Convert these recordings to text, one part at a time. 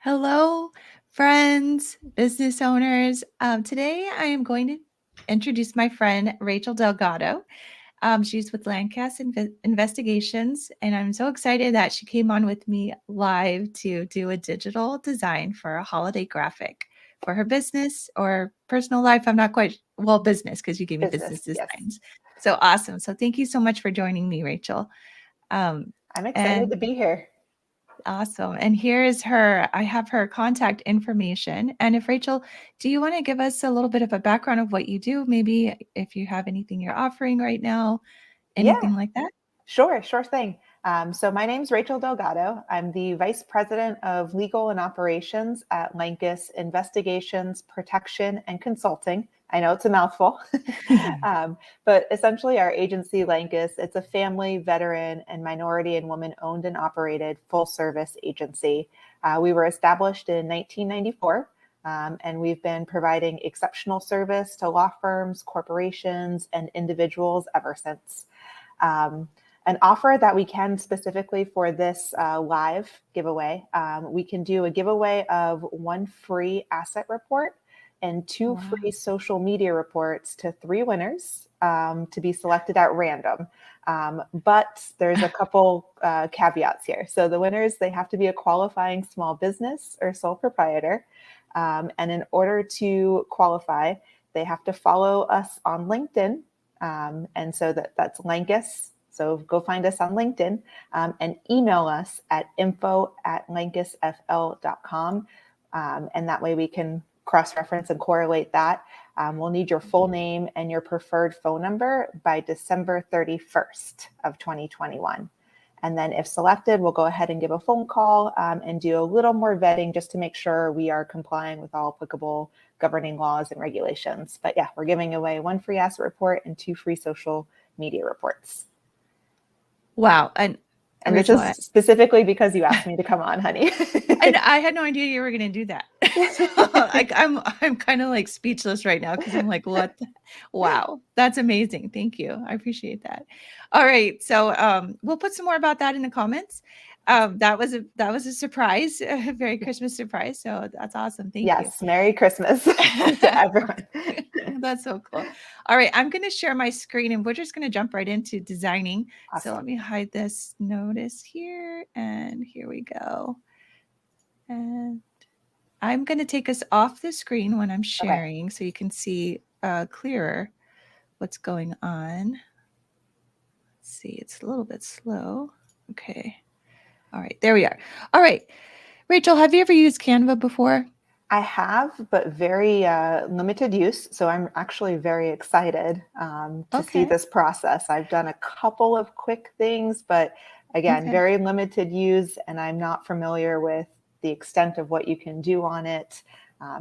Hello, friends, business owners. Today I am going to introduce my friend Rachel Delgado. She's with Landcast Investigations, and I'm so excited that she came on with me live to do a digital design for a holiday graphic for her business or personal life. I'm not quite well, business, because you gave me business Business, yes. designs. So awesome. So thank you so much for joining me, Rachel. Um, I'm excited to and be here. Awesome. And here is I have her contact information. And if Rachel, do you want to give us a little bit of a background of what you do? Maybe if you have anything you're offering right now, Yeah, anything like that? sure thing. So my name's Rachel Delgado. I'm the Vice President of Legal and Operations at Lankus Investigations, Protection, and Consulting. I know it's a mouthful, but essentially our agency, Lankus, it's a family, veteran, and minority and woman-owned and operated full-service agency. We were established in 1994. And we've been providing exceptional service to law firms, corporations, and individuals ever since. Um, an offer that we can specifically for this live giveaway, we can do a giveaway of one free asset report and two Wow. free social media reports to three winners to be selected at random. But there's a couple caveats here. So the winners, they have to be a qualifying small business or sole proprietor. And in order to qualify, they have to follow us on LinkedIn. And so that's Lankus. So go find us on LinkedIn and email us at info@lankusfl.com. And that way we can cross-reference and correlate that. We'll need your full name and your preferred phone number by December 31st of 2021. And then if selected, we'll go ahead and give a phone call and do a little more vetting just to make sure we are complying with all applicable governing laws and regulations. But yeah, we're giving away one free asset report and two free social media reports. Wow. And this Rachel, is specifically because you asked me to come on, honey. and I had no idea you were going to do that. So, I'm kind of like speechless right now because I'm like, what? Wow, that's amazing. Thank you. I appreciate that. All right, so we'll put some more about that in the comments. That was a surprise, a very Christmas surprise. So that's awesome. Thank you. Yes, Merry Christmas to everyone. That's so cool. All right, I'm going to share my screen and we're just going to jump right into designing. So Awesome. let me hide this notice here, and here we go. And I'm going to take us off the screen when I'm Okay. sharing so you can see clearer what's going on. Let's see, it's a little bit slow. Okay. All right, there we are. All right. Rachel, have you ever used Canva before? I have, but very limited use. So I'm actually very excited to see Okay. this process. I've done a couple of quick things, but again, Okay. very limited use, and I'm not familiar with the extent of what you can do on it.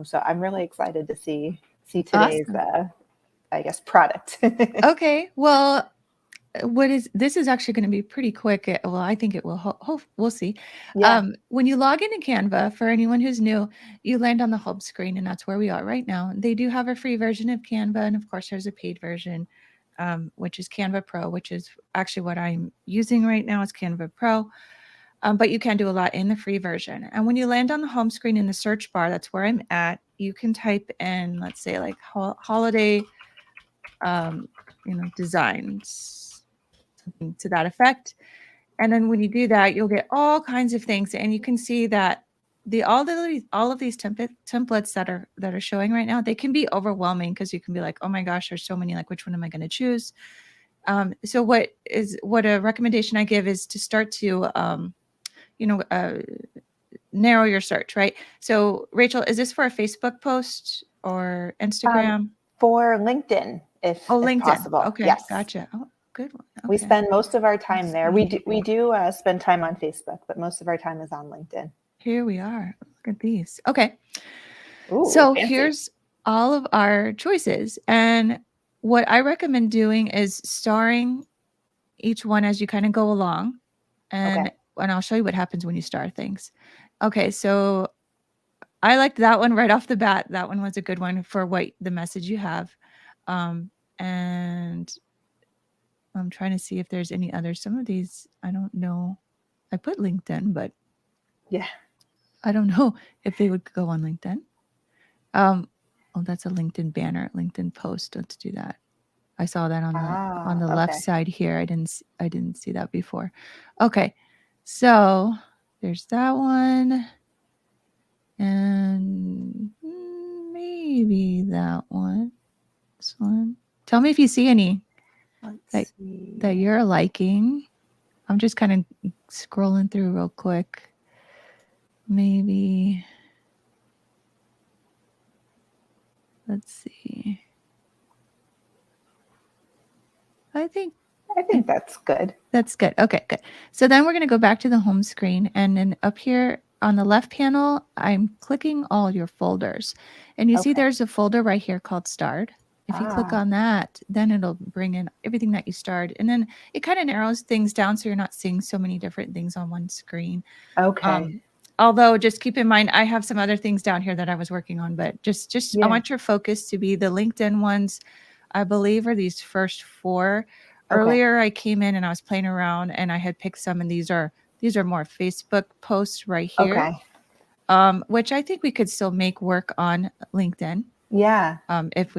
So I'm really excited to see today's, Awesome. I guess, product. Okay. Well, this is actually going to be pretty quick. Well, I think it will. We'll see. Yeah. When you log into Canva, for anyone who's new, you land on the home screen, and that's where we are right now. They do have a free version of Canva, and of course, there's a paid version, which is Canva Pro, which is actually what I'm using right now. Is Canva Pro, but you can do a lot in the free version. And when you land on the home screen in the search bar, that's where I'm at. You can type in, let's say, like holiday, um, designs, something to that effect. And then when you do that, you'll get all kinds of things, and you can see that all of these templates that are showing right now, they can be overwhelming because you can be like, oh my gosh, there's so many. Like, which one am I going to choose? So what a recommendation I give is to start to narrow your search, right? So Rachel, is this for a Facebook post or Um, Instagram? for LinkedIn, Oh, if LinkedIn. possible. Okay, Yes. gotcha. Oh, good one. We Okay. spend most of our time Let's there. see. We do spend time on Facebook, but most of our time is on LinkedIn. Here we are. Look at these. Okay. Ooh, So fancy. here's all of our choices. And what I recommend doing is starring each one as you kind of go along. Okay. And I'll show you what happens when you star things. Okay, so I liked that one right off the bat. That one was a good one for what the message you have. And I'm trying to see if there's any others. Some of these, I don't know. I put LinkedIn, but Yeah. I don't know if they would go on LinkedIn. Oh, that's a LinkedIn banner, LinkedIn post. Let's do that. I saw that on the left Okay. side here. I didn't see that before. Okay. So there's that one. And maybe that one. This one. Tell me if you see any that Let's see. that you're liking. I'm just kind of scrolling through real quick. Maybe let's see. I think I think that's good. that's good. Okay, good. So then we're going to go back to the home screen. And then up here on the left panel, I'm clicking all your folders. And you see Okay. there's a folder right here called Start. If you click Ah, on that, then it'll bring in everything that you starred. And then it kind of narrows things down so you're not seeing so many different things on one screen. okay. Although just keep in mind, I have some other things down here that I was working on, but just I Yeah. want your focus to be the LinkedIn ones. I believe are these first four. Okay. Earlier, I came in and I was playing around, and I had picked some, and these are more Facebook posts right here, Okay. which I think we could still make work on LinkedIn. Yeah. If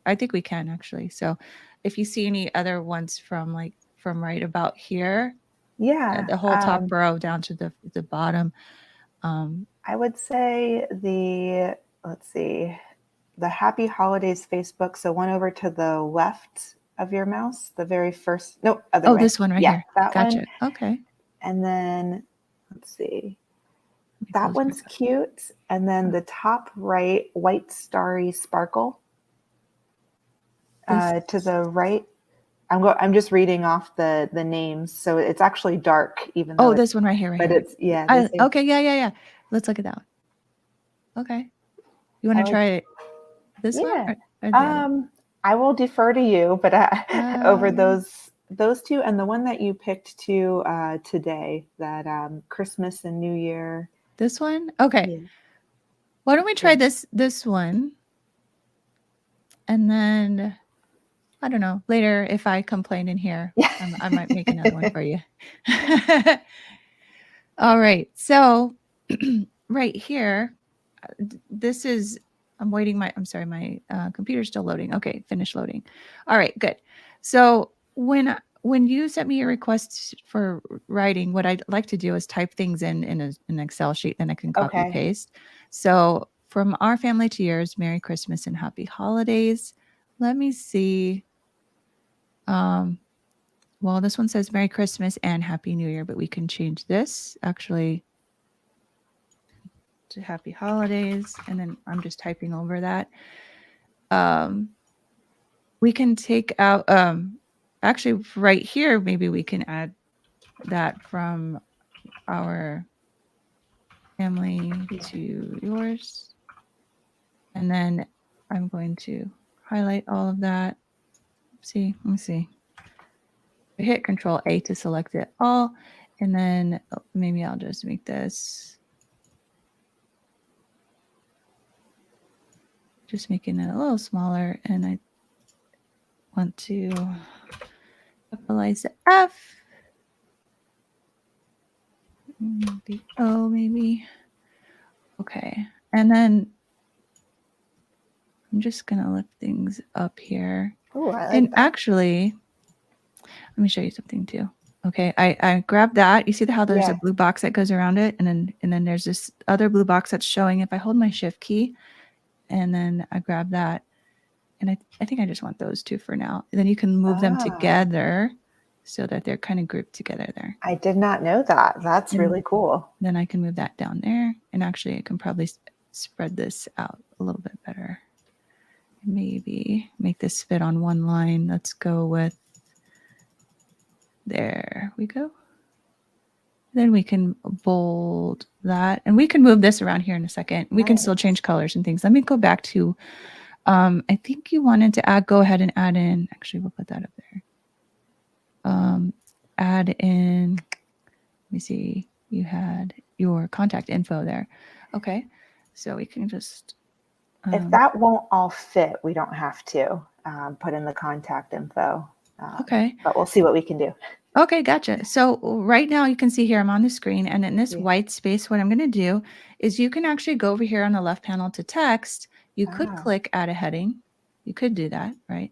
I think we can actually. So, if you see any other ones from right about here, Yeah. the whole top row down to the bottom. I would say let's see, the Happy Holidays Facebook. So one over to the left of your mouse, the very first, no, other Oh, way. this one right Yeah, here. that one. Gotcha. Okay. And then let's see, Let me that close back one's cute. And then up. the top right, White Starry Sparkle. This. To the right, I'm just reading off the names, so it's actually dark, even though Oh, it's, this one right here, right but here. it's, yeah, they say Okay, yeah. Let's look at that one. Okay. You want I to like, try this one yeah. or the other? I will defer to you, but over Um, those two, and the one that you picked to today, that Christmas and New Year. this one? Okay. Yeah. Why don't we Yeah. try this one? And then I don't know, later if I complain in here, I might make another one for you. All right. So right here, this is I'm sorry, my computer's still loading. Okay, finish loading. All right, good. So when you sent me your request for writing, what I'd like to do is type things in an Excel sheet, then I can copy Okay. paste. So from our family to yours, Merry Christmas and Happy Holidays. Let me see. Um, well, this one says Merry Christmas and Happy New Year, but we can change this actually to Happy Holidays, and then I'm just typing over that. Um, we can take out actually right here, maybe we can add that from our family to yours. And then I'm going to highlight all of that. See, let me see. I hit Control A to select it all. And then maybe I'll just make this, just making it a little smaller. And I want to capitalize the F. The O maybe. Okay. And then I'm just going to lift things up here. Oh, I like And that. actually, let me show you something too. Okay, I grabbed that. You see how there's a Yeah. blue box that goes around it, and then there's this other blue box that's showing. If I hold my Shift key, and then I grab that, and I think I just want those two for now. And then you can move them Ah, together, so that they're kind of grouped together there. I did not know that. That's And really cool. then I can move that down there, and actually I can probably spread this out a little bit better. Maybe make this fit on one line. Let's go with, there we go. Then we can bold that, and we can move this around here in a second. We can still Nice. change colors and things. Let me go back to, I think you wanted to go ahead and add in, actually, we'll put that up there. Add in, let me see, you had your contact info there. Okay, so we can just. If that won't all fit, we don't have to put in the contact info. Okay. But we'll see what we can do. Okay, gotcha. So right now you can see here I'm on the screen, and in this Yeah. white space, what I'm going to do is you can actually go over here on the left panel to text. You could Ah, click add a heading. You could do that, right?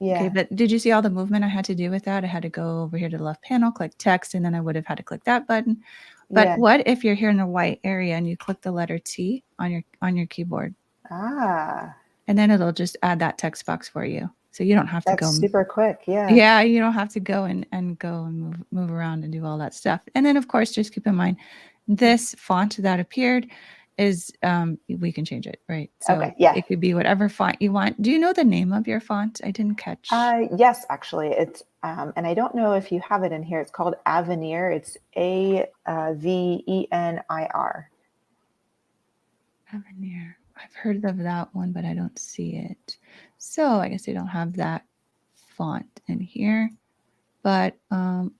Okay, yeah, but did you see all the movement I had to do with that? I had to go over here to the left panel, click text, and then I would have had to click that button. But yeah. what if you're here in the white area and you click the letter T on your keyboard, Ah, and then it'll just add that text box for you. So you don't have to that's go. super quick. Yeah. Yeah, you don't have to go and go and move around and do all that stuff. And then of course, just keep in mind this font that appeared is we can change it, right? So Okay. Yeah. it could be whatever font you want. Do you know the name of your font? I didn't catch. Yes, actually, it's and I don't know if you have it in here. It's called Avenir. It's Avenir. Avenir. I've heard of that one, but I don't see it. So I guess I don't have that font in here. But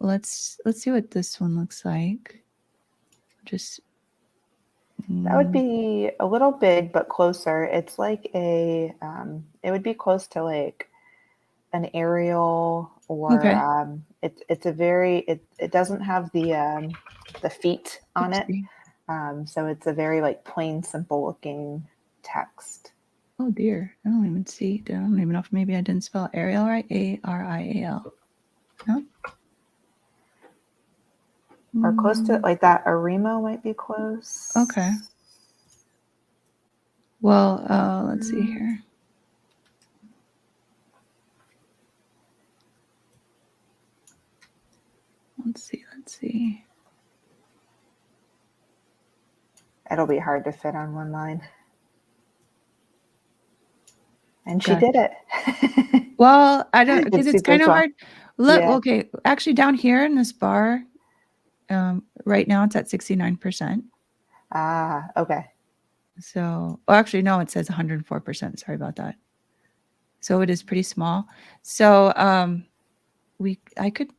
let's see what this one looks like. Just That would mm, be a little big, but closer. It's like it would be close to like an Arial, or okay. it's a very it doesn't have the feet on Let's it, see. so it's a very like plain, simple looking text. Oh dear, I don't even see. I don't even know if maybe I didn't spell Arial right. Arial. No. Or close to Mm, like that. Arimo might be okay. close. Well, let's see Mm, here. Let's see. Let's see. It'll be hard to fit on one line. And she did Gotcha. it. Well, I don't because It's it's super kind of small. hard. Look, Yeah. okay. Actually, down here in this bar, right now it's at 69%. Ah, okay. So, well, actually, no, it says 104%. Sorry about that. So it is pretty small. So, I could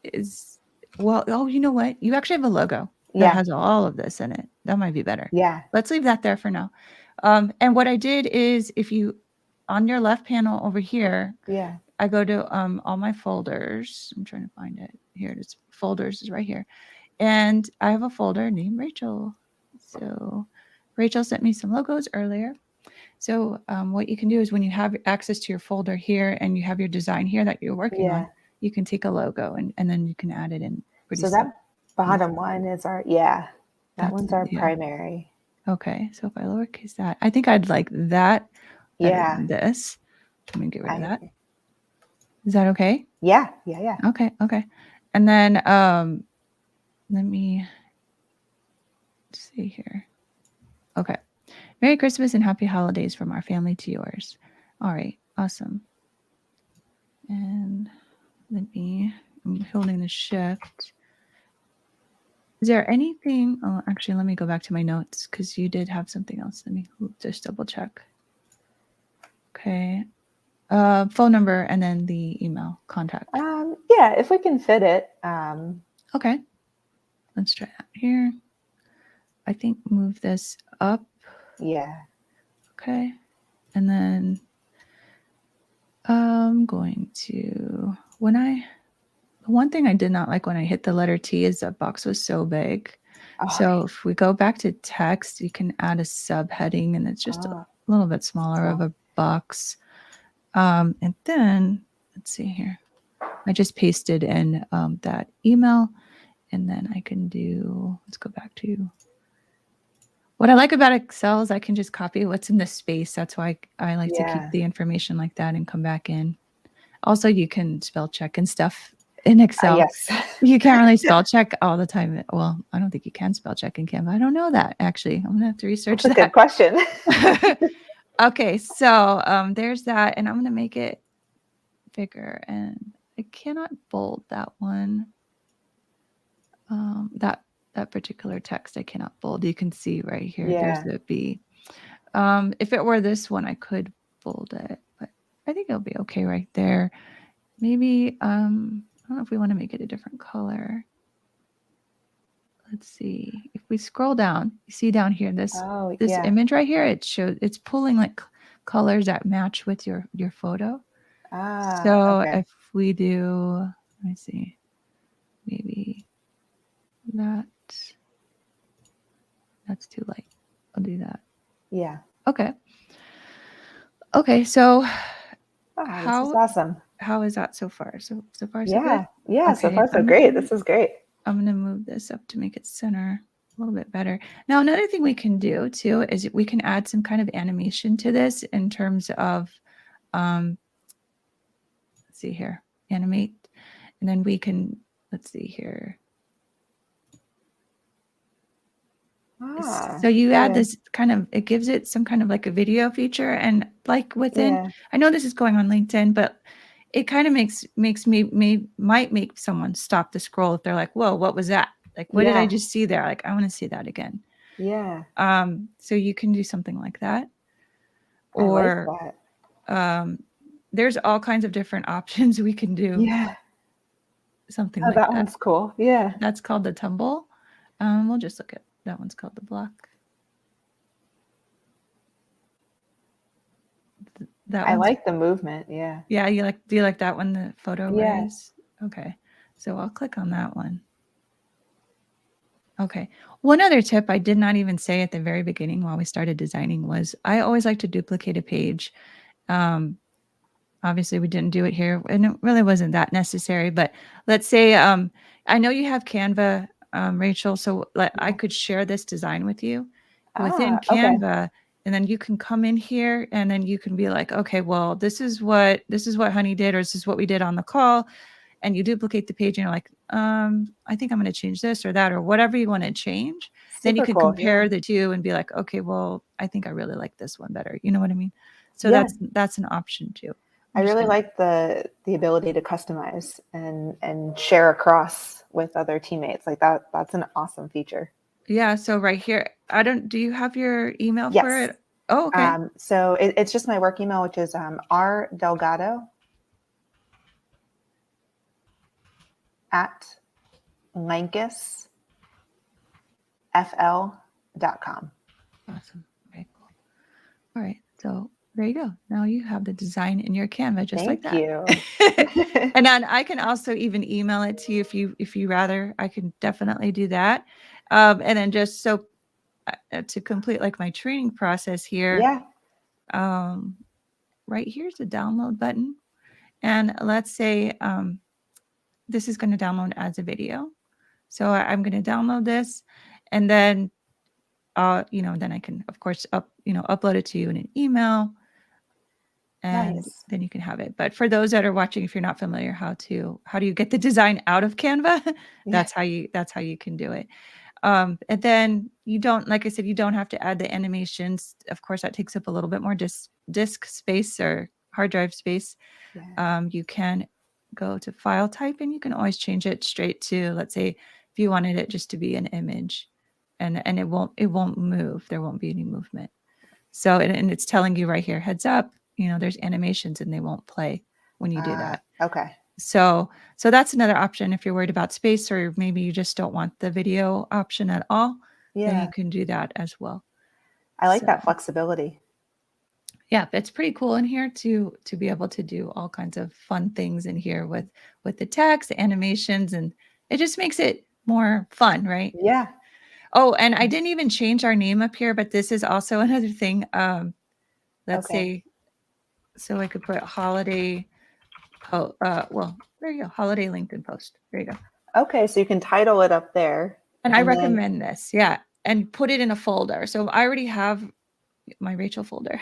is well, oh, you know what? You actually have a logo that Yeah. has all of this in it. That might be better. Yeah. Let's leave that there for now. And what I did is if you on your left panel over here, Yeah. I go to all my folders. I'm trying to find it. Here it is. Folders is right here. And I have a folder named Rachel. So Rachel sent me some logos earlier. So what you can do is when you have access to your folder here and you have your design here that you're working on, Yeah. you can take a logo and then you can add it in pretty So that easy. bottom one is our, yeah, that That's one's our yeah. primary. Okay. So if I lowercase that, I think I'd like that better Yeah. than this. Let me get rid of I, that. Is that okay? yeah. Yeah. Yeah. Okay. Okay. And then let me see here. Okay. Merry Christmas and happy holidays from our family to yours. All right. Awesome. And I'm holding the shift. Is there anything? Oh, actually, let me go back to my notes because you did have something else. Let me just double check. Okay. Phone number and then the email contact. Yeah, if we can fit it. Okay. Let's try that here. I think move this up. Yeah. Okay. And then I'm going to, one thing I did not like when I hit the letter T is that box was so big. Oh, So if we go back to text, you can add a subheading and it's just a oh, little bit smaller of small. a box. And then let's see here. I just pasted in that email and then I can let's go back to what I like about Excel is I can just copy what's in the space. That's why I like to keep Yeah. the information like that and come back in. Also, you can spell check and stuff in Excel. Yes. You can't really spell check all the time. Well, I don't think you can spell check in Canva. I don't know that actually. I'm gonna have to research That's a good that. question. Okay, so there's that, and I'm gonna make it bigger, and I cannot bold that one. That particular text I cannot bold. You can see right here. There's Yeah. the B. If it were this one, I could bold it, but I think it'll be okay right there. Maybe I don't know if we want to make it a different color. Let's see. If we scroll down, you see down here Oh, this yeah. image right here, it's pulling like colors that match with your photo. Ah, So okay. if we do, let me see. maybe that's too light. I'll do that. Yeah. Okay. Okay. So Oh, this is awesome. how is that so far? So far so good? Yeah. Yeah. So Okay. far, so great. This is great. I'm going to move this up to make it center a little bit better. Now, another thing we can do too is we can add some kind of animation to this in terms of, let's see here, animate, and then we can, let's see here. So you add this kind of, it gives it some kind of like a video feature, and like within, I know this is going on LinkedIn, but it kind of might make someone stop the scroll if they're like, whoa, what was that? Like, what did I just see there? Like, I want to see that again. Yeah. So you can do something like that. Or I like that. There's all kinds of different options we can do. Yeah. Something like that. That one's cool. Yeah. That's called the tumble. We'll just look at that one's called the block. I like the movement. Yeah. Yeah, do you like that one, the photo raise? Okay. So I'll click on that one. Okay. One other tip I did not even say at the very beginning while we started designing was I always like to duplicate a page. Obviously we didn't do it here, and it really wasn't that necessary, but let's say, I know you have Canva, Rachel, so I could share this design with you within Canva, and then you can come in here and then you can be like, okay, well, this is what Honey did, or this is what we did on the call. And you duplicate the page and you're like, I think I'm going to change this or that, or whatever you want to change. Then you can compare the two and be like, okay, well, I think I really like this one better. You know what I mean? So that's an option too. I really like the ability to customize and share across with other teammates. Like that's an awesome feature. Yeah. So right here, do you have your email for it? Oh, okay. So it's just my work email, which is rdelgado@lankisfl.com. Awesome. Very cool. All right. So there you go. Now you have the design in your Canva just like that. Thank you. And then I can also even email it to you if you rather. I can definitely do that. And then just so to complete like my training process here. Yeah. Right here's the download button. And let's say this is going to download as a video. So I'm going to download this, and then then I can, of course, upload it to you in an email, and then you can have it. But for those that are watching, if you're not familiar, how do you get the design out of Canva? That's how you can do it. And then you don't, like I said, you don't have to add the animations. Of course, that takes up a little bit more disk space or hard drive space. You can go to file type, and you can always change it straight to, let's say, if you wanted it just to be an image, and it won't move. There won't be any movement. So, and it's telling you right here, heads up, there's animations and they won't play when you do that. Okay. So that's another option if you're worried about space, or maybe you just don't want the video option at all. Then you can do that as well. I like that flexibility. Yeah, it's pretty cool in here to be able to do all kinds of fun things in here with the text, the animations, and it just makes it more fun, right? Yeah. Oh, and I didn't even change our name up here, but this is also another thing. Let's say, so I could put holiday. Well, there you go. Holiday LinkedIn post. There you go. Okay, so you can title it up there. And I recommend this, and put it in a folder. So I already have my Rachel folder.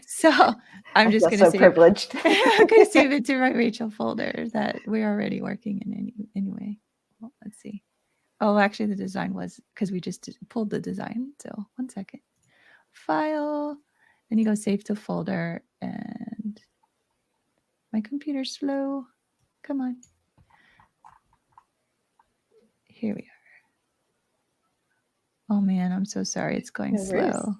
So I'm just going to say, privileged. I'm going to save it to my Rachel folder that we're already working in anyway. Well, let's see. Oh, actually the design was, because we just pulled the design. So 1 second. File, then you go save to folder, and my computer's slow. Come on. Here we are. Oh man, I'm so sorry. It's going slow.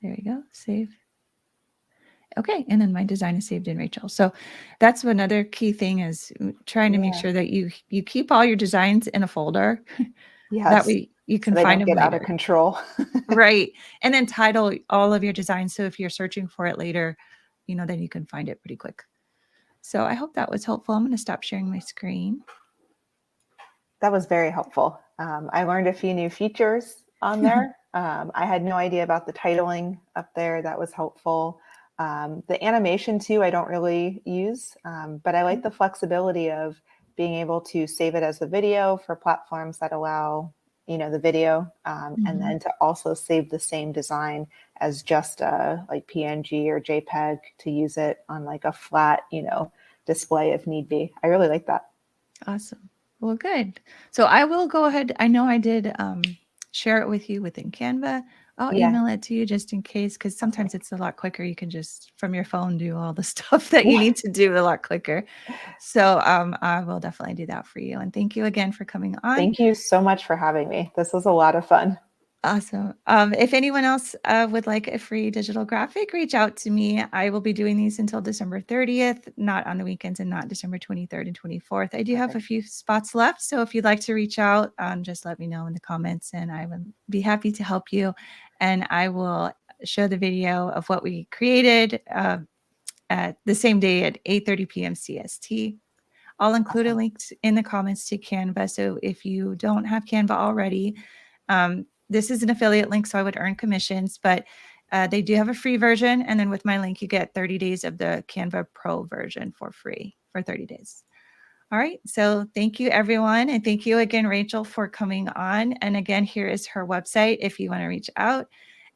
There you go. Save. Okay. And then my design is saved in Rachel. So that's another key thing, is trying to make sure that you keep all your designs in a folder. That way you can find them later. Out of control. Right. And then title all of your designs. So if you're searching for it later, then you can find it pretty quick. So I hope that was helpful. I'm going to stop sharing my screen. That was very helpful. I learned a few new features on there. I had no idea about the titling up there. That was helpful. The animation too, I don't really use, but I like the flexibility of being able to save it as a video for platforms that allow, the video, and then to also save the same design as just like PNG or JPEG to use it on like a flat, display if need be. I really like that. Awesome. Well, good. So I will go ahead. I know I did share it with you within Canva. I'll Yeah. email it to you just in case, because sometimes it's a lot quicker. You can just from your phone do all the stuff that you Yeah. need to do a lot quicker. So I will definitely do that for you. And thank you again for coming on. Thank you so much for having me. This was a lot of fun. Awesome. If anyone else would like a free digital graphic, reach out to me. I will be doing these until December 30th, not on the weekends and not December 23rd and 24th. I do have a few spots left. So if you'd like to reach out, just let me know in the comments and I would be happy to help you. And I will show the video of what we created at the same day at 8:30 p.m. CST. I'll include a link in the comments to Canva. So if you don't have Canva already, this is an affiliate link, so I would earn commissions, but they do have a free version. And then with my link, you get 30 days of the Canva Pro version for free for 30 days. All right. So thank you, everyone. And thank you again, Rachel, for coming on. And again, here is her website if you want to reach out.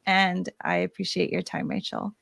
And I appreciate your time, Rachel.